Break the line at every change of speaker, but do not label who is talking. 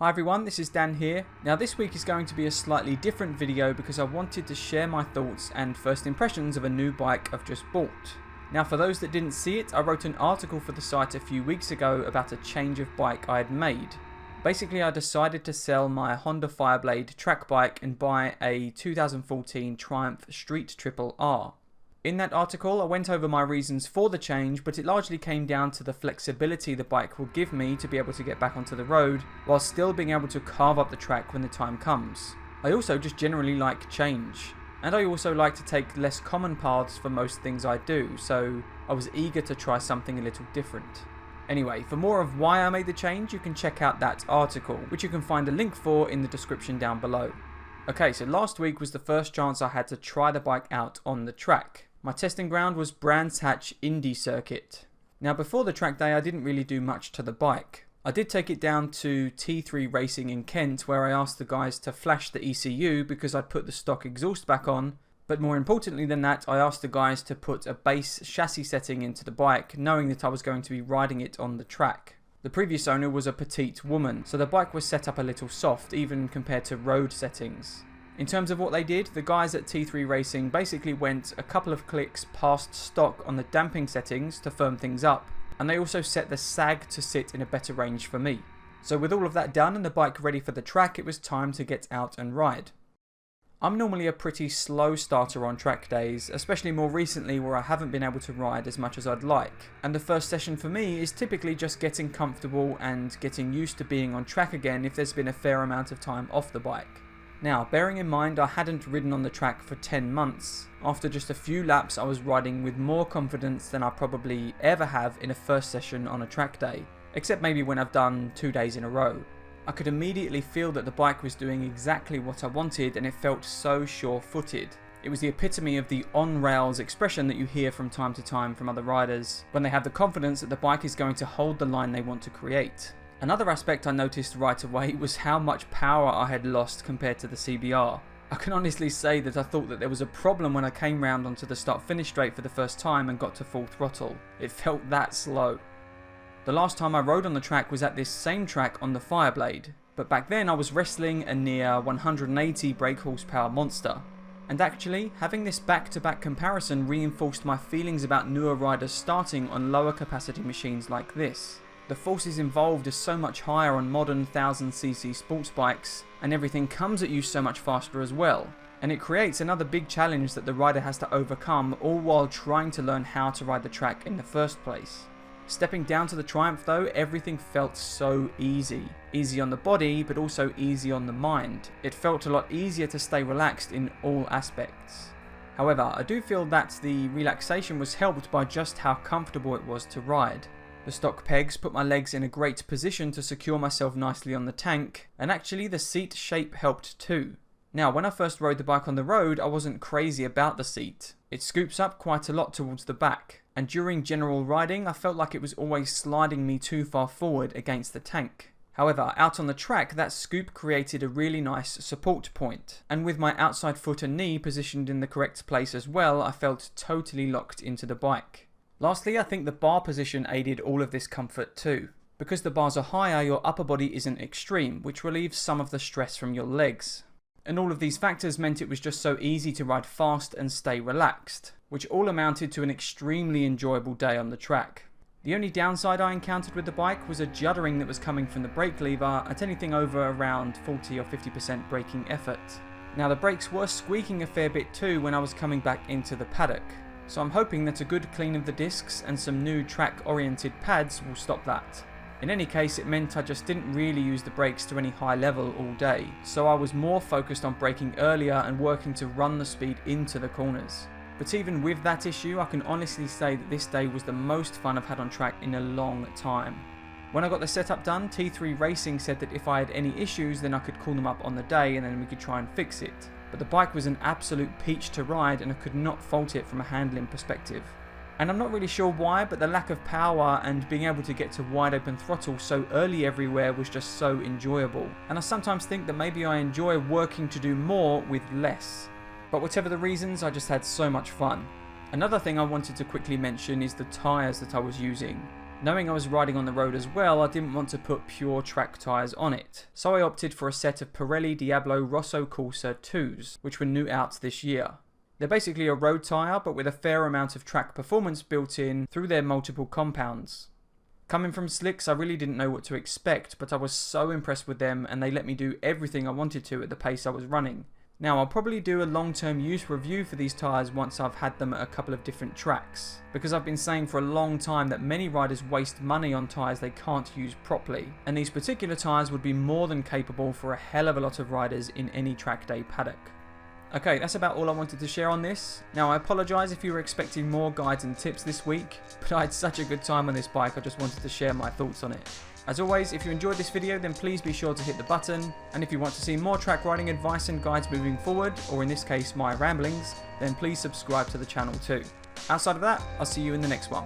Hi everyone, this is Dan here. Now this week is going to be a slightly different video because I wanted to share my thoughts and first impressions of a new bike I've just bought. Now for those that didn't see it, I wrote an article for the site a few weeks ago about a change of bike I had made. Basically I decided to sell my Honda Fireblade track bike and buy a 2014 Triumph Street RRR. In that article I went over my reasons for the change, but it largely came down to the flexibility the bike will give me to be able to get back onto the road while still being able to carve up the track when the time comes. I also just generally like change, and I also like to take less common paths for most things I do, so I was eager to try something a little different. Anyway, for more of why I made the change, you can check out that article, which you can find a link for in the description down below. Okay, so last week was the first chance I had to try the bike out on the track. My testing ground was Brands Hatch Indy Circuit. Now before the track day I didn't really do much to the bike. I did take it down to T3 Racing in Kent where I asked the guys to flash the ECU because I'd put the stock exhaust back on, but more importantly than that I asked the guys to put a base chassis setting into the bike knowing that I was going to be riding it on the track. The previous owner was a petite woman, so the bike was set up a little soft even compared to road settings. In terms of what they did, the guys at T3 Racing basically went a couple of clicks past stock on the damping settings to firm things up, and they also set the sag to sit in a better range for me. So with all of that done and the bike ready for the track, it was time to get out and ride. I'm normally a pretty slow starter on track days, especially more recently where I haven't been able to ride as much as I'd like, and the first session for me is typically just getting comfortable and getting used to being on track again if there's been a fair amount of time off the bike. Now, bearing in mind I hadn't ridden on the track for 10 months, after just a few laps I was riding with more confidence than I probably ever have in a first session on a track day, except maybe when I've done 2 days in a row. I could immediately feel that the bike was doing exactly what I wanted and it felt so sure-footed. It was the epitome of the on-rails expression that you hear from time to time from other riders, when they have the confidence that the bike is going to hold the line they want to create. Another aspect I noticed right away was how much power I had lost compared to the CBR. I can honestly say that I thought that there was a problem when I came round onto the start-finish straight for the first time and got to full throttle. It felt that slow. The last time I rode on the track was at this same track on the Fireblade, but back then I was wrestling a near 180 brake horsepower monster. And actually, having this back-to-back comparison reinforced my feelings about newer riders starting on lower capacity machines like this. The forces involved are so much higher on modern 1000cc sports bikes, and everything comes at you so much faster as well. And it creates another big challenge that the rider has to overcome, all while trying to learn how to ride the track in the first place. Stepping down to the Triumph though, everything felt so easy. Easy on the body, but also easy on the mind. It felt a lot easier to stay relaxed in all aspects. However, I do feel that the relaxation was helped by just how comfortable it was to ride. The stock pegs put my legs in a great position to secure myself nicely on the tank, and actually the seat shape helped too. Now when I first rode the bike on the road I wasn't crazy about the seat. It scoops up quite a lot towards the back, and during general riding I felt like it was always sliding me too far forward against the tank. However, out on the track that scoop created a really nice support point, and with my outside foot and knee positioned in the correct place as well, I felt totally locked into the bike. Lastly, I think the bar position aided all of this comfort too. Because the bars are higher, your upper body isn't extreme, which relieves some of the stress from your legs. And all of these factors meant it was just so easy to ride fast and stay relaxed, which all amounted to an extremely enjoyable day on the track. The only downside I encountered with the bike was a juddering that was coming from the brake lever at anything over around 40 or 50% braking effort. Now the brakes were squeaking a fair bit too when I was coming back into the paddock. So I'm hoping that a good clean of the discs and some new track-oriented pads will stop that. In any case, it meant I just didn't really use the brakes to any high level all day, so I was more focused on braking earlier and working to run the speed into the corners. But even with that issue, I can honestly say that this day was the most fun I've had on track in a long time. When I got the setup done, T3 Racing said that if I had any issues then I could call them up on the day and then we could try and fix it. But the bike was an absolute peach to ride and I could not fault it from a handling perspective. And I'm not really sure why, but the lack of power and being able to get to wide open throttle so early everywhere was just so enjoyable. And I sometimes think that maybe I enjoy working to do more with less. But whatever the reasons, I just had so much fun. Another thing I wanted to quickly mention is the tyres that I was using. Knowing I was riding on the road as well, I didn't want to put pure track tyres on it, so I opted for a set of Pirelli Diablo Rosso Corsa 2s, which were new out this year. They're basically a road tyre, but with a fair amount of track performance built in through their multiple compounds. Coming from Slicks, I really didn't know what to expect, but I was so impressed with them and they let me do everything I wanted to at the pace I was running. Now, I'll probably do a long-term use review for these tyres once I've had them at a couple of different tracks, because I've been saying for a long time that many riders waste money on tyres they can't use properly, and these particular tyres would be more than capable for a hell of a lot of riders in any track day paddock. Okay, that's about all I wanted to share on this. Now, I apologise if you were expecting more guides and tips this week, but I had such a good time on this bike, I just wanted to share my thoughts on it. As always, if you enjoyed this video, then please be sure to hit the button, and if you want to see more track riding advice and guides moving forward, or in this case my ramblings, then please subscribe to the channel too. Outside of that, I'll see you in the next one.